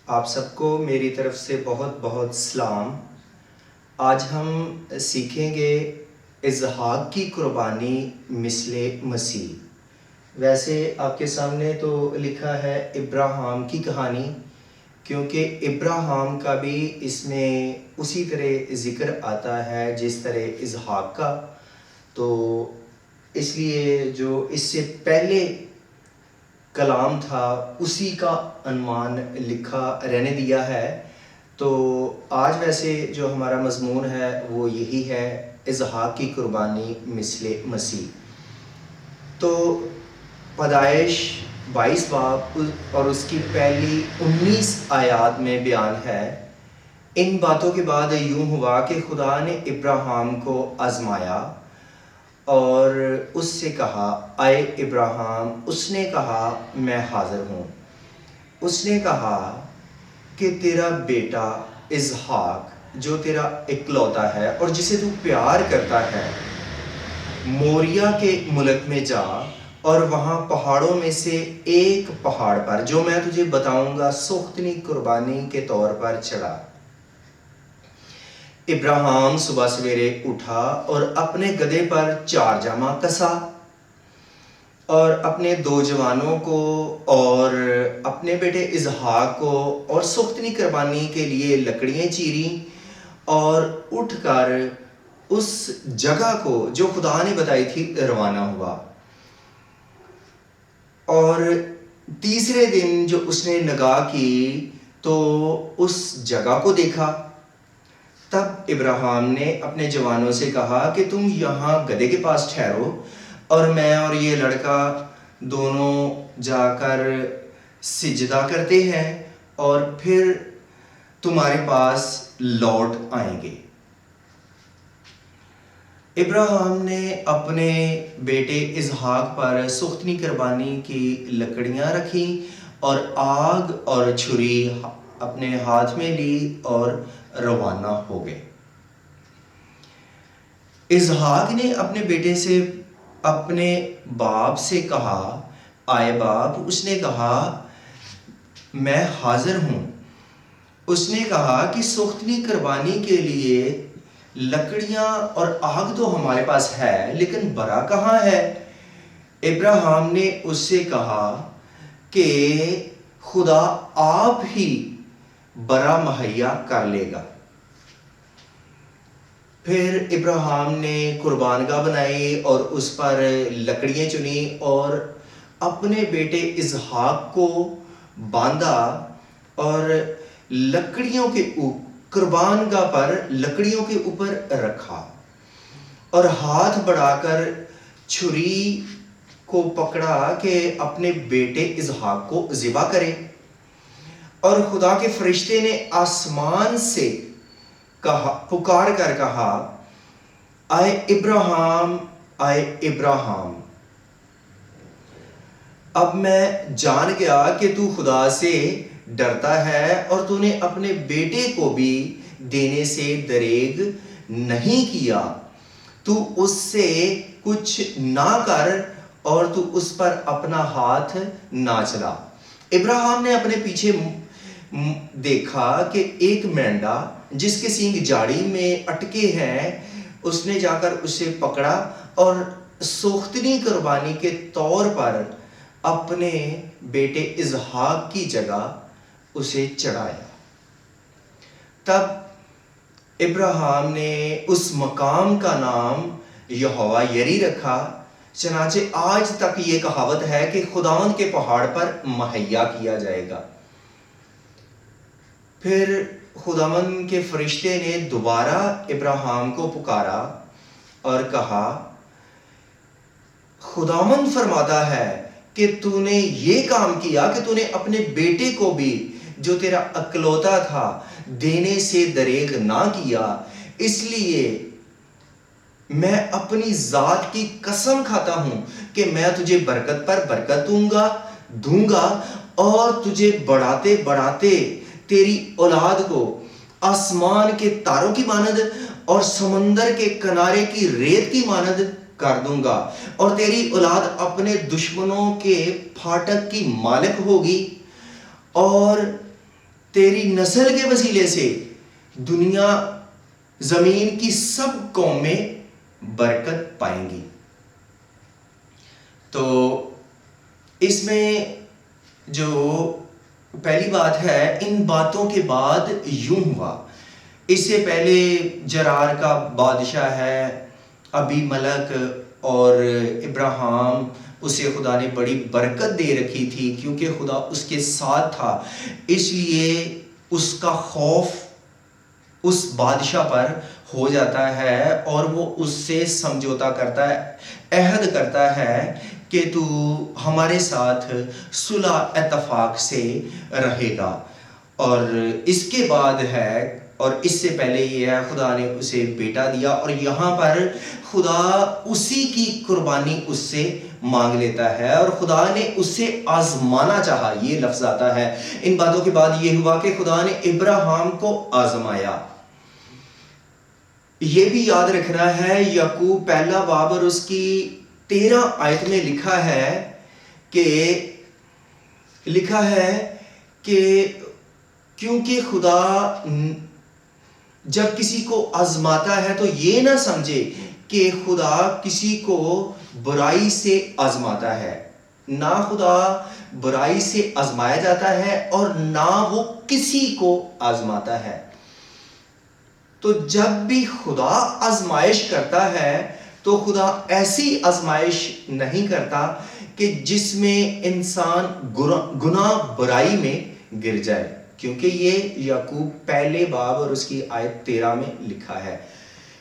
آپ سب کو میری طرف سے بہت بہت سلام۔ آج ہم سیکھیں گے اسحاق کی قربانی مثل مسیح۔ ویسے آپ کے سامنے تو لکھا ہے ابراہیم کی کہانی، کیونکہ ابراہیم کا بھی اس میں اسی طرح ذکر آتا ہے جس طرح اسحاق کا، تو اس لیے جو اس سے پہلے کلام تھا اسی کا عنوان لکھا رہنے دیا ہے۔ تو آج ویسے جو ہمارا مضمون ہے وہ یہی ہے، اسحاق کی قربانی مثل مسیح۔ تو پیدائش 22 باب اور اس کی پہلی 19 آیات میں بیان ہے، ان باتوں کے بعد یوں ہوا کہ خدا نے ابراہیم کو آزمایا اور اس سے کہا، اے ابراہیم۔ اس نے کہا، میں حاضر ہوں۔ اس نے کہا کہ تیرا بیٹا اسحاق جو تیرا اکلوتا ہے اور جسے تو پیار کرتا ہے، موریہ کے ملک میں جا اور وہاں پہاڑوں میں سے ایک پہاڑ پر جو میں تجھے بتاؤں گا سوختنی قربانی کے طور پر چڑھا۔ ابراہیم صبح سویرے اٹھا اور اپنے گدھے پر 4 جامہ کسا اور اپنے 2 جوانوں کو اور اپنے بیٹے اسحاق کو اور سوختنی قربانی کے لیے لکڑیاں چیریں اور اٹھ کر اس جگہ کو جو خدا نے بتائی تھی روانہ ہوا۔ اور تیسرے دن جو اس نے نگاہ کی تو اس جگہ کو دیکھا۔ تب ابراہیم نے اپنے جوانوں سے کہا کہ تم یہاں گدھے کے پاس ٹھہرو اور میں اور یہ لڑکا دونوں جا کر سجدہ کرتے ہیں اور پھر تمہارے پاس لوٹ آئیں گے۔ ابراہیم نے اپنے بیٹے اسحاق پر سوختنی قربانی کی لکڑیاں رکھیں اور آگ اور چھری اپنے ہاتھ میں لی اور روانہ ہو گئے۔ اسحاق نے اپنے بیٹے سے اپنے باپ سے کہا، آئے باپ۔ اس نے کہا، میں حاضر ہوں۔ اس نے کہا کہ سوختنی قربانی کے لیے لکڑیاں اور آگ تو ہمارے پاس ہے، لیکن برا کہاں ہے؟ ابراہیم نے اس سے کہا کہ خدا آپ ہی برا مہیا کر لے گا۔ پھر ابراہیم نے قربان گاہ بنائی اور اس پر لکڑیاں چنی اور اپنے بیٹے اسحاق کو باندھا اور لکڑیوں کے قربان گاہ پر لکڑیوں کے اوپر رکھا اور ہاتھ بڑھا کر چھری کو پکڑا کہ اپنے بیٹے اسحاق کو ذبح کرے۔ اور خدا کے فرشتے نے آسمان سے پکار کر کہا، اے ابراہیم، اے ابراہیم۔ اب میں جان گیا کہ تو خدا سے ڈرتا ہے اور تو نے اپنے بیٹے کو بھی دینے سے دریغ نہیں کیا۔ تو اس سے کچھ نہ کر اور تو اس پر اپنا ہاتھ نہ چلا۔ ابراہیم نے اپنے پیچھے دیکھا کہ ایک مینڈا جس کے سینگ جاڑی میں اٹکے ہیں، اس نے جا کر اسے پکڑا اور سوختنی قربانی کے طور پر اپنے بیٹے اسحاق کی جگہ اسے چڑھایا۔ تب ابراہیم نے اس مقام کا نام یہوہ یری رکھا۔ چنانچہ آج تک یہ کہاوت ہے کہ خداوند کے پہاڑ پر مہیا کیا جائے گا۔ پھر خداوند کے فرشتے نے دوبارہ ابراہیم کو پکارا اور کہا، خداوند فرماتا ہے کہ تو نے یہ کام کیا کہ تو نے اپنے بیٹے کو بھی جو تیرا اکلوتا تھا دینے سے دریغ نہ کیا، اس لیے میں اپنی ذات کی قسم کھاتا ہوں کہ میں تجھے برکت پر برکت دوں گا اور تجھے بڑھاتے بڑھاتے تیری اولاد کو آسمان کے تاروں کی مانند اور سمندر کے کنارے کی ریت کی مانند کر دوں گا، اور تیری اولاد اپنے دشمنوں کے پھاٹک کی مالک ہوگی، اور تیری نسل کے وسیلے سے دنیا زمین کی سب قومیں برکت پائیں گی. تو اس میں جو پہلی بات ہے، ان باتوں کے بعد یوں ہوا. اس سے پہلے جرار کا بادشاہ ہے ابی ملک، اور ابراہیم اسے خدا نے بڑی برکت دے رکھی تھی کیونکہ خدا اس کے ساتھ تھا، اس لیے اس کا خوف اس بادشاہ پر ہو جاتا ہے اور وہ اس سے سمجھوتا کرتا ہے، عہد کرتا ہے کہ تو ہمارے ساتھ صلح اتفاق سے رہے گا. اور اس کے بعد ہے، اور اس سے پہلے یہ ہے، خدا نے اسے بیٹا دیا، اور یہاں پر خدا اسی کی قربانی اس سے مانگ لیتا ہے، اور خدا نے اسے آزمانا چاہا. یہ لفظ آتا ہے. ان باتوں کے بعد یہ ہوا کہ خدا نے ابراہیم کو آزمایا. یہ بھی یاد رکھنا ہے، یعقوب پہلا باب اور اس کی 13 آیت میں لکھا ہے کہ کیونکہ خدا جب کسی کو آزماتا ہے تو یہ نہ سمجھے کہ خدا کسی کو برائی سے آزماتا ہے. نہ خدا برائی سے آزمایا جاتا ہے اور نہ وہ کسی کو آزماتا ہے. تو جب بھی خدا آزمائش کرتا ہے تو خدا ایسی آزمائش نہیں کرتا کہ جس میں انسان گناہ برائی میں گر جائے، کیونکہ یہ یعقوب پہلے باب اور اس کی آیت 13 میں لکھا ہے.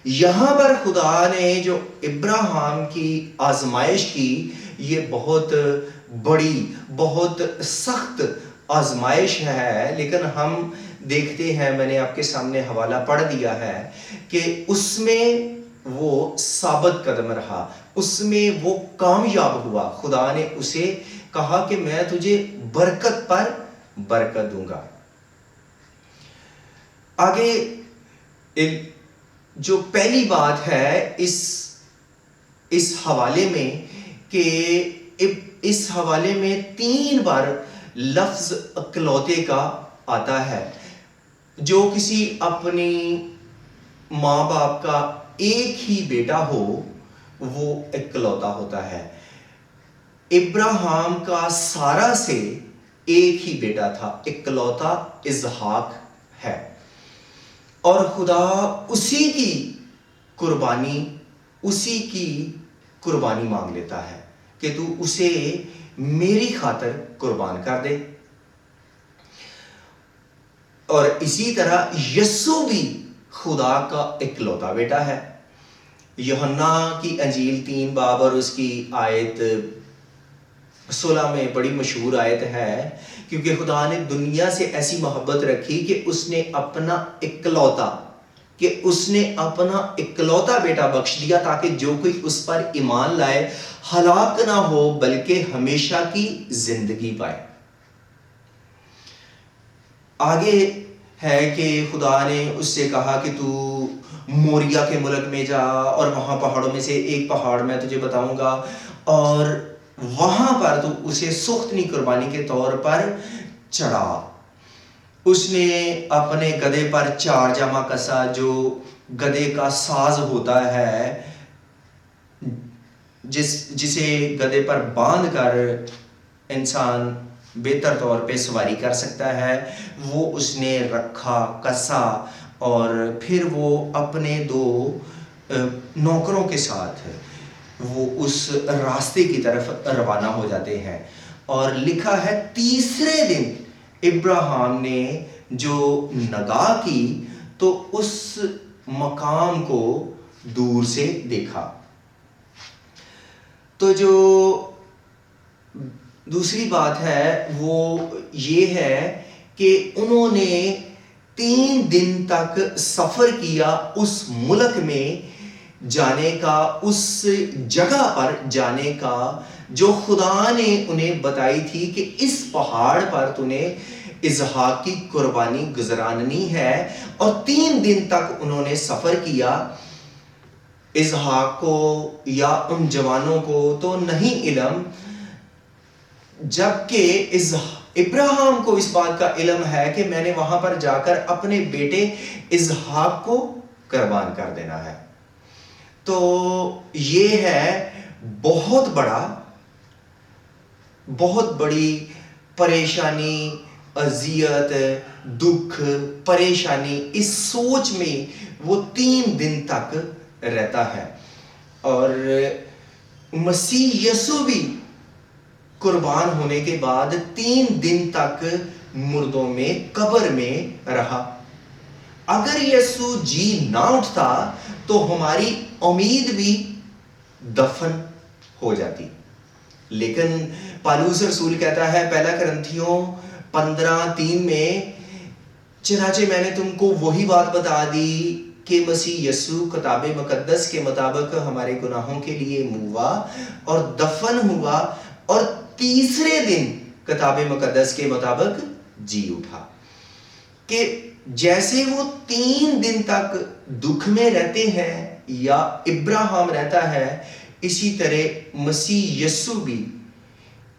یہاں پر خدا نے جو ابراہیم کی آزمائش کی، یہ بہت بڑی، بہت سخت آزمائش ہے، لیکن ہم دیکھتے ہیں، میں نے آپ کے سامنے حوالہ پڑھ دیا ہے کہ اس میں وہ ثابت قدم رہا، اس میں وہ کامیاب ہوا. خدا نے اسے کہا کہ میں تجھے برکت پر برکت دوں گا. آگے جو پہلی بات ہے اس حوالے میں، کہ اس حوالے میں 3 بار لفظ اکلوتے کا آتا ہے. جو کسی اپنی ماں باپ کا ایک ہی بیٹا ہو وہ اکلوتا ہوتا ہے. ابراہیم کا سارا سے ایک ہی بیٹا تھا، اکلوتا اسحاق ہے، اور خدا اسی کی قربانی مانگ لیتا ہے کہ تو اسے میری خاطر قربان کر دے. اور اسی طرح یسوع بھی خدا کا اکلوتا بیٹا ہے. یوحنا کی انجیل 3 باب اور اس کی آیت 16 میں بڑی مشہور آیت ہے، کیونکہ خدا نے دنیا سے ایسی محبت رکھی کہ اس نے اپنا اکلوتا بیٹا بخش دیا تاکہ جو کوئی اس پر ایمان لائے ہلاک نہ ہو بلکہ ہمیشہ کی زندگی پائے. آگے ہے کہ خدا نے اس سے کہا کہ تو موریا کے ملک میں جا اور وہاں پہاڑوں میں سے ایک پہاڑ میں تجھے بتاؤں گا، اور وہاں پر تو اسے سختنی قربانی کے طور پر چڑھا. اس نے اپنے گدھے پر 4 جامہ کسا، جو گدھے کا ساز ہوتا ہے، جسے گدھے پر باندھ کر انسان بہتر طور پہ سواری کر سکتا ہے، وہ اس نے رکھا، کسا، اور پھر وہ اپنے 2 نوکروں کے ساتھ وہ اس راستے کی طرف روانہ ہو جاتے ہیں. اور لکھا ہے تیسرے دن ابراہیم نے جو نگاہ کی تو اس مقام کو دور سے دیکھا. تو جو دوسری بات ہے وہ یہ ہے کہ انہوں نے 3 دن تک سفر کیا اس ملک میں جانے کا، اس جگہ پر جانے کا جو خدا نے انہیں بتائی تھی کہ اس پہاڑ پر تمہیں اسحاق کی قربانی گزرانی ہے. اور 3 دن تک انہوں نے سفر کیا. اسحاق کو یا ان جوانوں کو تو نہیں علم، جبکہ ابراہیم کو اس بات کا علم ہے کہ میں نے وہاں پر جا کر اپنے بیٹے اسحاق کو قربان کر دینا ہے. تو یہ ہے بہت بڑی پریشانی، اذیت، دکھ، پریشانی. اس سوچ میں وہ 3 دن تک رہتا ہے. اور مسیح یسوع بھی قربان ہونے کے بعد 3 دن تک مردوں میں، قبر میں رہا. اگر یسوع جی نہ اٹھتا تو ہماری امید بھی دفن ہو جاتی. لیکن پالوس رسول کہتا ہے پہلا کرنتھیوں 15:3 میں، چنانچہ میں نے تم کو وہی بات بتا دی کہ مسیح یسوع کتاب مقدس کے مطابق ہمارے گناہوں کے لیے ہوا اور دفن ہوا اور تیسرے دن کتاب مقدس کے مطابق جی اٹھا. کہ جیسے وہ 3 دن تک دکھ میں رہتے ہیں یا ابراہیم رہتا ہے، اسی طرح مسیح یسوع بھی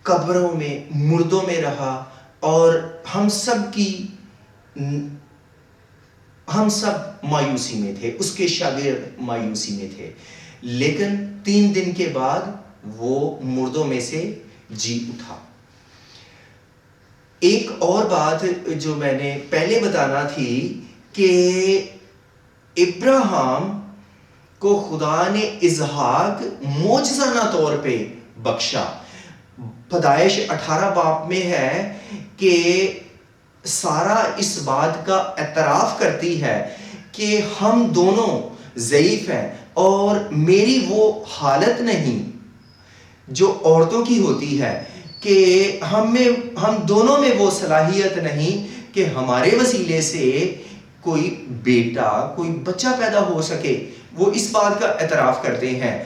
قبروں میں، مردوں میں رہا اور ہم سب مایوسی میں تھے، اس کے شاگرد مایوسی میں تھے. لیکن 3 دن کے بعد وہ مردوں میں سے جی اٹھا. ایک اور بات جو میں نے پہلے بتانا تھی کہ ابراہیم کو خدا نے اسحاق معجزانہ طور پہ بخشا. پیدائش 18 باب میں ہے کہ سارہ اس بات کا اعتراف کرتی ہے کہ ہم دونوں ضعیف ہیں اور میری وہ حالت نہیں جو عورتوں کی ہوتی ہے کہ ہم دونوں میں وہ صلاحیت نہیں کہ ہمارے وسیلے سے کوئی بیٹا، کوئی بچہ پیدا ہو سکے. وہ اس بات کا اعتراف کرتے ہیں.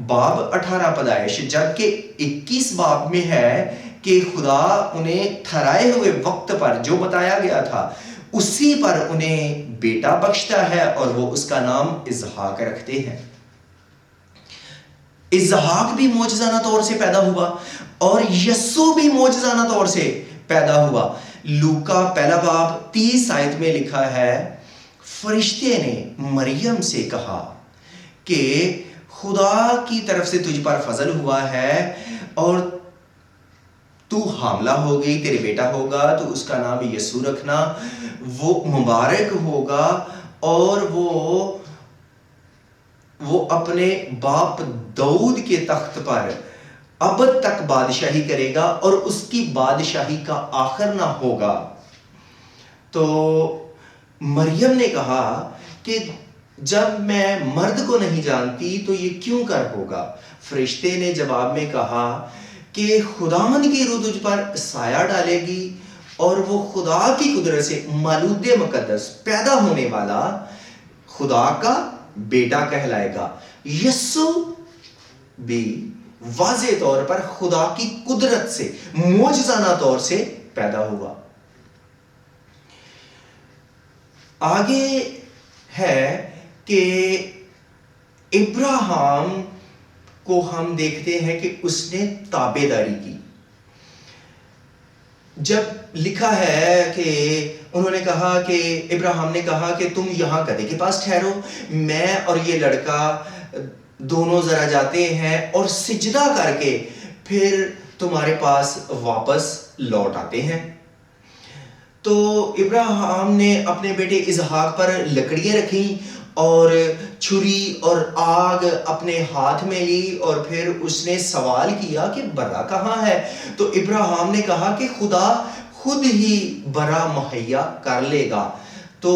باب 18 پیدائش، جبکہ 21 باب میں ہے کہ خدا انہیں ٹھہرائے ہوئے وقت پر جو بتایا گیا تھا اسی پر انہیں بیٹا بخشتا ہے اور وہ اس کا نام اسحاق رکھتے ہیں. اسحاق بھی معجزانہ طور سے پیدا ہوا اور یسوع بھی معجزانہ طور سے پیدا ہوا. لوکا پہلا باب 30 آیت میں لکھا ہے، فرشتے نے مریم سے کہا کہ خدا کی طرف سے تجھ پر فضل ہوا ہے اور تو حاملہ ہو گئی، تیرے بیٹا ہوگا، تو اس کا نام یسوع رکھنا. وہ مبارک ہوگا اور وہ اپنے باپ داؤد کے تخت پر ابد تک بادشاہی کرے گا اور اس کی بادشاہی کا آخر نہ ہوگا. تو مریم نے کہا کہ جب میں مرد کو نہیں جانتی تو یہ کیوں کر ہوگا؟ فرشتے نے جواب میں کہا کہ خداوند کی روح تجھ پر سایہ ڈالے گی اور وہ خدا کی قدرت سے مولود مقدس پیدا ہونے والا خدا کا بیٹا کہلائے گا. یسوع بھی واضح طور پر خدا کی قدرت سے، معجزانہ طور سے پیدا ہوا. آگے ہے کہ ابراہیم کو ہم دیکھتے ہیں کہ اس نے تابعداری کی. جب لکھا ہے کہ انہوں نے کہا کہ ابراہیم نے کہا کہ تم یہاں گدھے کے پاس ٹھہرو، میں اور یہ لڑکا دونوں ذرا جاتے ہیں اور سجدہ کر کے پھر تمہارے پاس واپس لوٹ آتے ہیں. تو ابراہیم نے اپنے بیٹے اسحاق پر لکڑیاں رکھیں اور چھری اور آگ اپنے ہاتھ میں لی اور پھر اس نے سوال کیا کہ برا کہاں ہے؟ تو ابراہیم نے کہا کہ خدا خود ہی برا مہیا کر لے گا. تو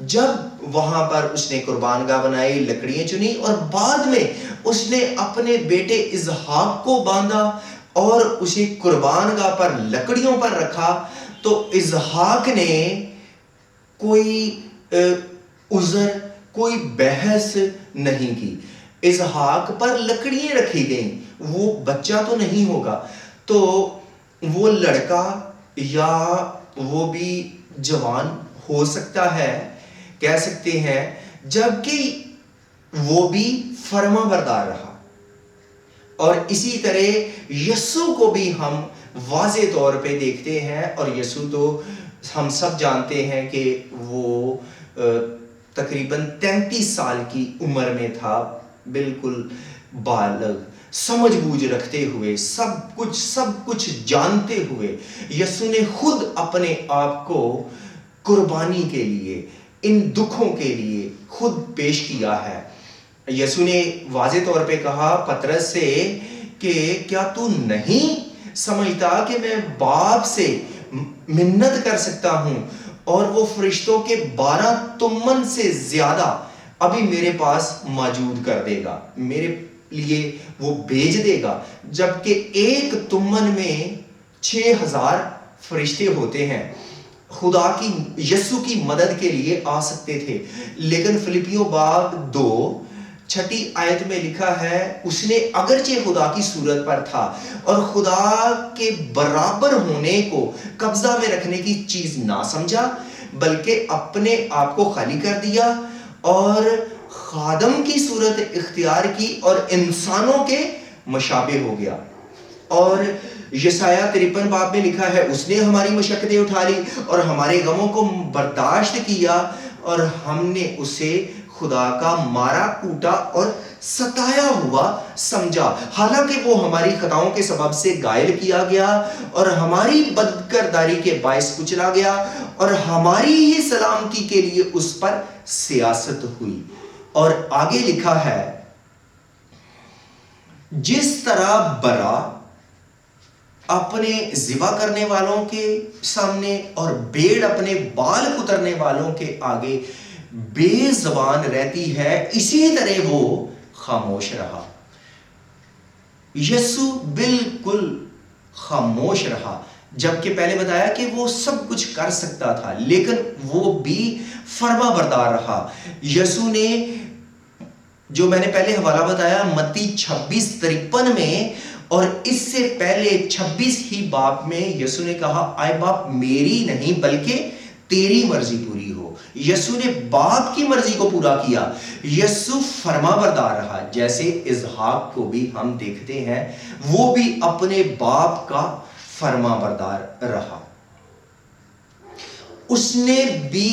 جب وہاں پر اس نے قربان گاہ بنائی، لکڑیاں چنی اور بعد میں اس نے اپنے بیٹے اسحاق کو باندھا اور اسے قربان گاہ پر لکڑیوں پر رکھا. تو اسحاق نے کوئی عذر، کوئی بحث نہیں کی. اسحاق پر لکڑیاں رکھی گئیں، وہ بچہ تو نہیں ہوگا، تو وہ لڑکا یا وہ بھی جوان ہو سکتا ہے، کہہ سکتے ہیں، جبکہ وہ بھی فرما بردار رہا. اور اسی طرح یسوع کو بھی ہم واضح طور پہ دیکھتے ہیں. اور یسوع تو ہم سب جانتے ہیں کہ وہ تقریباً 33 سال کی عمر میں تھا, بالکل بالغ, سمجھ بوجھ رکھتے ہوئے, سب کچھ جانتے ہوئے یسوع نے خود اپنے آپ کو قربانی کے لیے, ان دکھوں کے لیے خود پیش کیا ہے. یسوع نے واضح طور پہ کہا پطرس سے کہ کیا تو نہیں سمجھتا کہ میں باپ سے منت کر سکتا ہوں اور وہ فرشتوں کے 12 تمن سے زیادہ ابھی میرے پاس موجود کر دے گا, میرے لیے وہ بھیج دے گا, جبکہ ایک تمن میں 6000 فرشتے ہوتے ہیں. خدا کی یسوع کی مدد کے لیے آ سکتے تھے, لیکن فلپیوں باب 2:6 میں لکھا ہے اس نے اگرچہ خدا کی صورت پر تھا اور خدا کے برابر ہونے کو قبضہ میں رکھنے کی چیز نہ سمجھا, بلکہ اپنے آپ کو خالی کر دیا اور خادم کی صورت اختیار کی اور انسانوں کے مشابہ ہو گیا. اور یسایہ 53 باب میں لکھا ہے اس نے ہماری مشقتیں اٹھا لی اور ہمارے غموں کو برداشت کیا اور ہم نے اسے خدا کا مارا کوٹا اور ستایا ہوا سمجھا, حالانکہ وہ ہماری خطاؤں کے سبب سے گائل کیا گیا اور ہماری بدکرداری کے باعث کچلا گیا اور ہماری ہی سلامتی کے لیے اس پر سیاست ہوئی. اور آگے لکھا ہے جس طرح برا اپنے ذبح کرنے والوں کے سامنے اور بھیڑ اپنے بال کترنے والوں کے آگے بے زبان رہتی ہے, اسی طرح وہ خاموش رہا. یسوع بالکل خاموش رہا, جبکہ پہلے بتایا کہ وہ سب کچھ کر سکتا تھا, لیکن وہ بھی فرما بردار رہا. یسوع نے, جو میں نے پہلے حوالہ بتایا متی 26:53 میں اور اس سے پہلے 26 ہی باب میں یسوع نے کہا اے باپ میری نہیں بلکہ تیری مرضی پوری ہو. یسوع نے باپ کی مرضی کو پورا کیا. یسوع فرما بردار رہا, جیسے اسحاق کو بھی ہم دیکھتے ہیں وہ بھی اپنے باپ کا فرما بردار رہا. اس نے بھی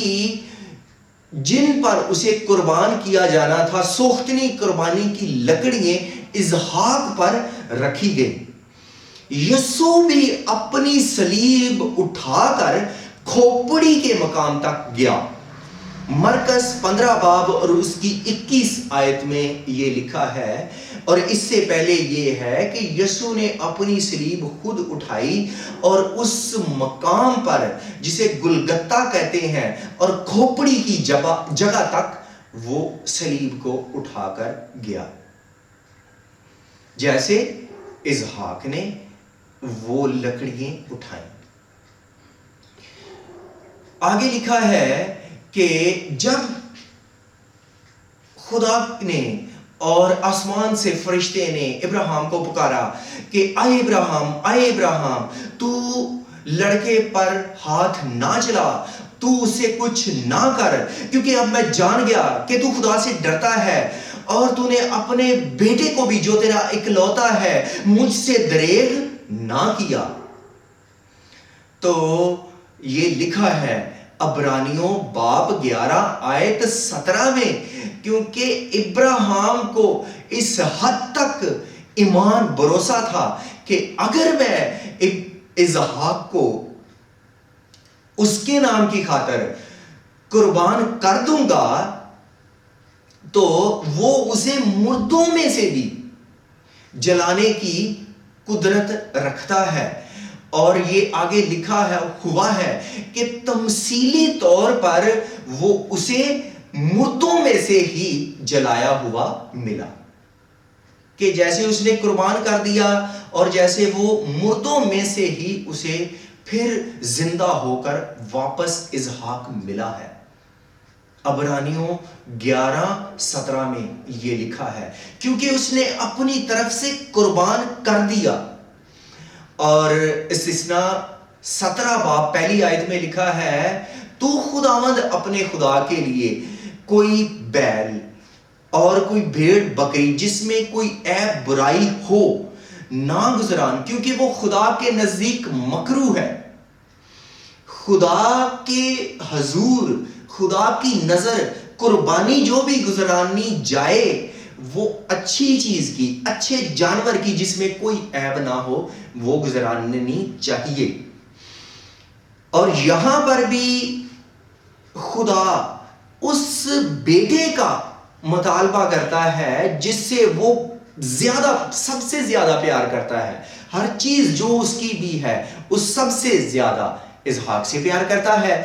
جن پر اسے قربان کیا جانا تھا سوختنی قربانی کی لکڑیاں اسحاق پر رکھی گئی. یسوع بھی اپنی صلیب اٹھا کر کھوپڑی کے مقام تک گیا. مرکز 15 باب اور اس کی 21 میں یہ لکھا ہے, اور اس سے پہلے یہ ہے کہ یسوع نے اپنی صلیب خود اٹھائی اور اس مقام پر جسے گلگتہ کہتے ہیں اور کھوپڑی کی جگہ تک وہ صلیب کو اٹھا کر گیا, جیسے اسحاق نے وہ لکڑیاں اٹھائیں. آگے لکھا ہے کہ جب خدا نے اور آسمان سے فرشتے نے ابراہیم کو پکارا کہ اے ابراہیم تو لڑکے پر ہاتھ نہ چلا, تو اسے کچھ نہ کر, کیونکہ اب میں جان گیا کہ تو خدا سے ڈرتا ہے اور تو نے اپنے بیٹے کو بھی جو تیرا اکلوتا ہے مجھ سے دریغ نہ کیا. تو یہ لکھا ہے عبرانیوں باب 11:17 میں, کیونکہ ابراہیم کو اس حد تک ایمان بھروسہ تھا کہ اگر میں اسحاق کو اس کے نام کی خاطر قربان کر دوں گا تو وہ اسے مردوں میں سے بھی جلانے کی قدرت رکھتا ہے. اور یہ آگے لکھا ہے ہوا ہے کہ تمثیلی طور پر وہ اسے مردوں میں سے ہی جلایا ہوا ملا, کہ جیسے اس نے قربان کر دیا اور جیسے وہ مردوں میں سے ہی اسے پھر زندہ ہو کر واپس اسحاق ملا ہے. عبرانیوں 11:17 میں یہ لکھا ہے, کیونکہ اس نے اپنی طرف سے قربان کر دیا. اور استثناء 17 باب پہلی آیت میں لکھا ہے تو خداوند اپنے خدا کے لیے کوئی بیل اور کوئی بھیڑ بکری جس میں کوئی عیب برائی ہو ناگزران، کیونکہ وہ خدا کے نزدیک مکروہ ہے. خدا کے حضور، خدا کی نظر قربانی جو بھی گزرانی جائے وہ اچھی چیز کی، اچھے جانور کی جس میں کوئی عیب نہ ہو، وہ گزرانی چاہیے. اور یہاں پر بھی خدا اس بیٹے کا مطالبہ کرتا ہے جس سے وہ سب سے زیادہ پیار کرتا ہے. ہر چیز جو اس کی بھی ہے اس سب سے زیادہ اسحاق سے پیار کرتا ہے،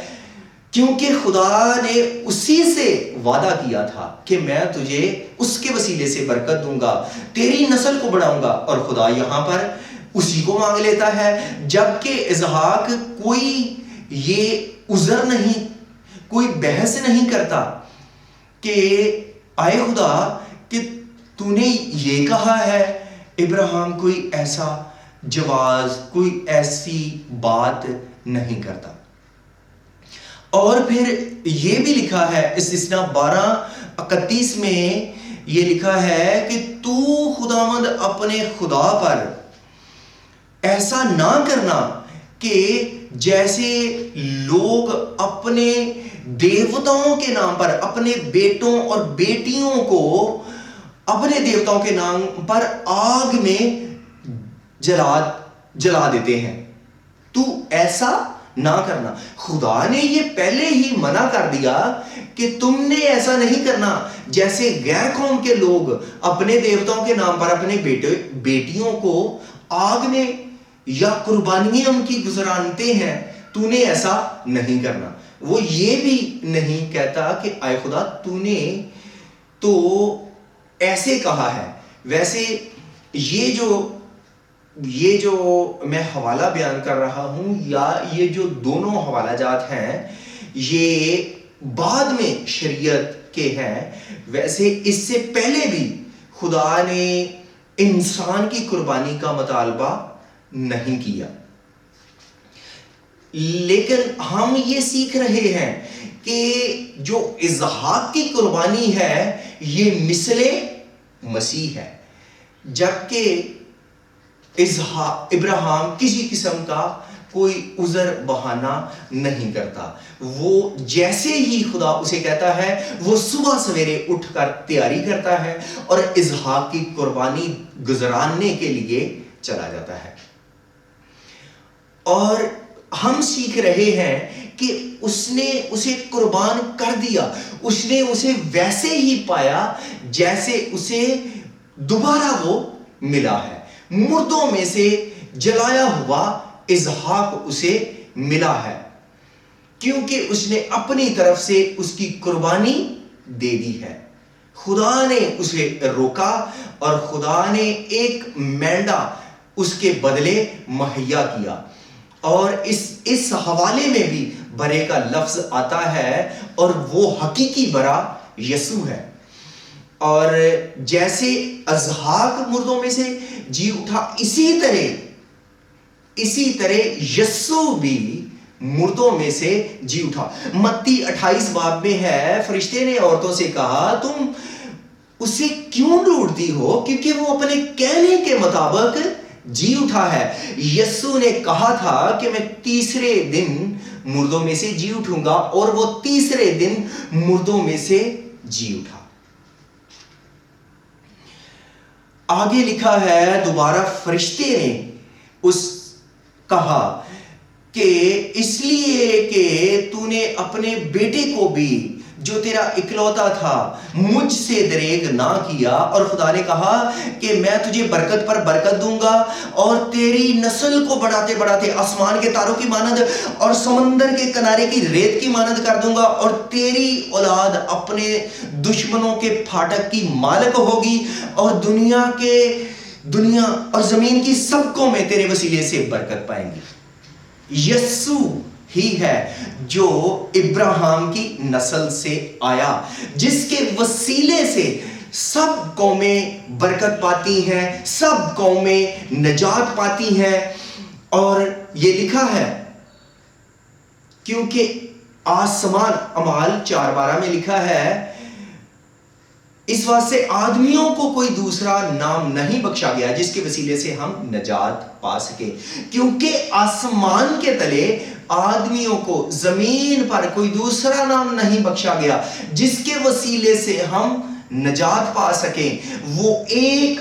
کیونکہ خدا نے اسی سے وعدہ کیا تھا کہ میں تجھے اس کے وسیلے سے برکت دوں گا، تیری نسل کو بڑھاؤں گا. اور خدا یہاں پر اسی کو مانگ لیتا ہے، جبکہ اسحاق کوئی یہ عذر نہیں، کوئی بحث نہیں کرتا کہ آئے خدا کہ تو نے یہ کہا ہے. ابراہیم کوئی ایسا جواز، کوئی ایسی بات نہیں کرتا. اور پھر یہ بھی لکھا ہے استثنا 12:31 میں یہ لکھا ہے کہ تو خداوند اپنے خدا پر ایسا نہ کرنا کہ جیسے لوگ اپنے دیوتاؤں کے نام پر اپنے بیٹوں اور بیٹیوں کو اپنے دیوتاؤں کے نام پر آگ میں جلا دیتے ہیں. تو ایسا نہ کرنا. خدا نے یہ پہلے ہی منع کر دیا کہ تم نے ایسا نہیں کرنا جیسے غیر قوم کے لوگ اپنے دیوتاؤں کے نام پر اپنے بیٹیوں کو آگ میں یا قربانیاں ان کی گزرانتے ہیں. تو نے ایسا نہیں کرنا. وہ یہ بھی نہیں کہتا کہ اے خدا تو نے تو ایسے کہا ہے. ویسے یہ جو میں حوالہ بیان کر رہا ہوں یا یہ جو دونوں حوالہ جات ہیں یہ بعد میں شریعت کے ہیں. ویسے اس سے پہلے بھی خدا نے انسان کی قربانی کا مطالبہ نہیں کیا. لیکن ہم یہ سیکھ رہے ہیں کہ جو اسحاق کی قربانی ہے یہ مثل مسیح ہے، جبکہ ابراہیم کسی قسم کا کوئی عذر بہانہ نہیں کرتا. وہ جیسے ہی خدا اسے کہتا ہے وہ صبح سویرے اٹھ کر تیاری کرتا ہے اور اسحاق کی قربانی گزراننے کے لیے چلا جاتا ہے. اور ہم سیکھ رہے ہیں کہ اس نے اسے قربان کر دیا، اس نے اسے ویسے ہی پایا جیسے اسے دوبارہ وہ ملا ہے. مردوں میں سے جلایا ہوا اسحاق اسے ملا ہے، کیونکہ اس نے اپنی طرف سے اس کی قربانی دے دی ہے. خدا نے اسے روکا اور خدا نے ایک مینڈا اس کے بدلے مہیا کیا. اور اس حوالے میں بھی برے کا لفظ آتا ہے اور وہ حقیقی برا یسوع ہے. اور جیسے اسحاق مردوں میں سے جی اٹھا اسی طرح یسوع بھی مردوں میں سے جی اٹھا. متی 28 باب میں ہے، فرشتے نے عورتوں سے کہا تم اسے کیوں ڈھونڈتی ہو، کیونکہ وہ اپنے کہنے کے مطابق جی اٹھا ہے. یسوع نے کہا تھا کہ میں تیسرے دن مردوں میں سے جی اٹھوں گا، اور وہ تیسرے دن مردوں میں سے جی اٹھا. آگے لکھا ہے دوبارہ فرشتے نے کہا کہ اس لیے کہ تو نے اپنے بیٹے کو بھی جو تیرا اکلوتا تھا مجھ سے دریغ نہ کیا. اور خدا نے کہا کہ میں تجھے برکت پر برکت دوں گا اور تیری نسل کو بڑھاتے بڑھاتے آسمان کے تاروں کی مانند اور سمندر کے کنارے کی ریت کی مانند کر دوں گا، اور تیری اولاد اپنے دشمنوں کے پھاٹک کی مالک ہوگی، اور دنیا اور زمین کی سب قومیں تیرے وسیلے سے برکت پائیں گی. یسوع ہی ہے جو ابراہیم کی نسل سے آیا، جس کے وسیلے سے سب قومیں برکت پاتی ہیں، سب قومیں نجات پاتی ہیں. اور یہ لکھا ہے کیونکہ آسمان، اعمال 4:12 میں لکھا ہے اس واسطے آدمیوں کو کوئی دوسرا نام نہیں بخشا گیا جس کے وسیلے سے ہم نجات پا سکے، کیونکہ آسمان کے تلے آدمیوں کو زمین پر کوئی دوسرا نام نہیں بخشا گیا جس کے وسیلے سے ہم نجات پا سکیں۔ وہ ایک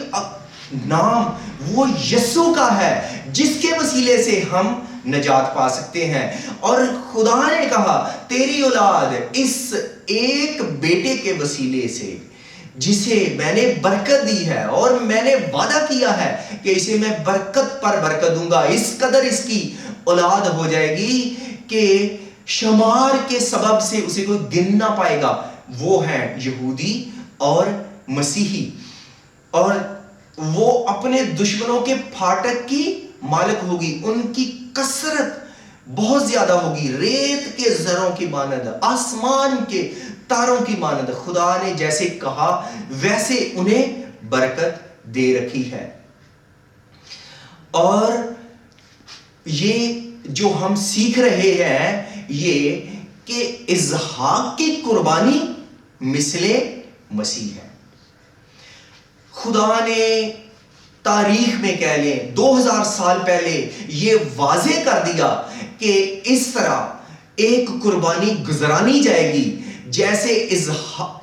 نام وہ یسوع کا ہے جس کے وسیلے سے ہم نجات پا سکتے ہیں۔ اور خدا نے کہا تیری اولاد اس ایک بیٹے کے وسیلے سے جسے میں نے برکت دی ہے، اور میں نے وعدہ کیا ہے کہ اسے میں برکت پر برکت دوں گا، اس قدر اس کی اولاد ہو جائے گی کہ شمار کے سبب سے اسے کوئی گن نہ پائے گا۔ وہ ہیں یہودی اور مسیحی، اور وہ اپنے دشمنوں کے پھاٹک کی مالک ہوگی، ان کی کثرت بہت زیادہ ہوگی، ریت کے زروں کی مانند، آسمان کے تاروں کی مانند۔ خدا نے جیسے کہا ویسے انہیں برکت دے رکھی ہے۔ اور یہ جو ہم سیکھ رہے ہیں یہ کہ اسحاق کی قربانی مثل مسیح ہے۔ خدا نے تاریخ میں کہہ لیں 2000 سال پہلے یہ واضح کر دیا کہ اس طرح ایک قربانی گزرانی جائے گی جیسے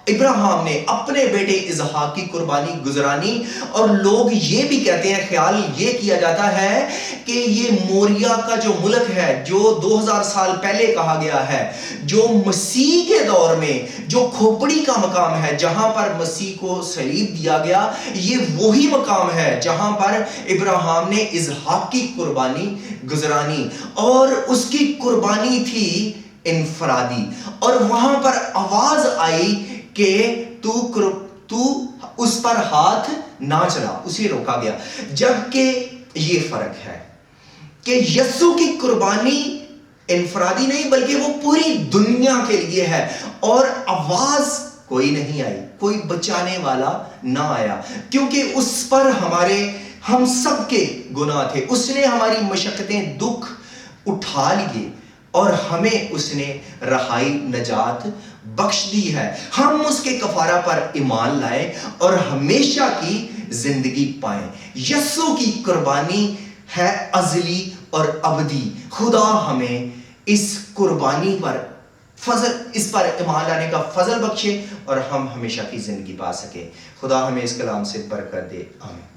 ابراہیم نے اپنے بیٹے اسحاق کی قربانی گزرانی۔ اور لوگ یہ بھی کہتے ہیں، خیال یہ کیا جاتا ہے کہ یہ موریا کا جو ملک ہے جو 2000 سال پہلے کہا گیا ہے، جو مسیح کے دور میں جو کھوپڑی کا مقام ہے جہاں پر مسیح کو صلیب دیا گیا، یہ وہی مقام ہے جہاں پر ابراہیم نے اسحاق کی قربانی گزرانی، اور اس کی قربانی تھی انفرادی۔ اور وہاں پر آواز آئی کہ تو اس پر ہاتھ نہ چلا، اسے روکا گیا۔ جبکہ یہ فرق ہے کہ یسوع کی قربانی انفرادی نہیں بلکہ وہ پوری دنیا کے لیے ہے، اور آواز کوئی نہیں آئی، کوئی بچانے والا نہ آیا، کیونکہ اس پر ہم سب کے گناہ تھے۔ اس نے ہماری مشقتیں دکھ اٹھا لیے اور ہمیں اس نے رہائی نجات بخش دی ہے۔ ہم اس کے کفارہ پر ایمان لائیں اور ہمیشہ کی زندگی پائیں۔ یسوع کی قربانی ہے ازلی اور ابدی۔ خدا ہمیں اس قربانی پر اس پر ایمان لانے کا فضل بخشے اور ہم ہمیشہ کی زندگی پا سکیں۔ خدا ہمیں اس کلام سے برکت دے، آمین۔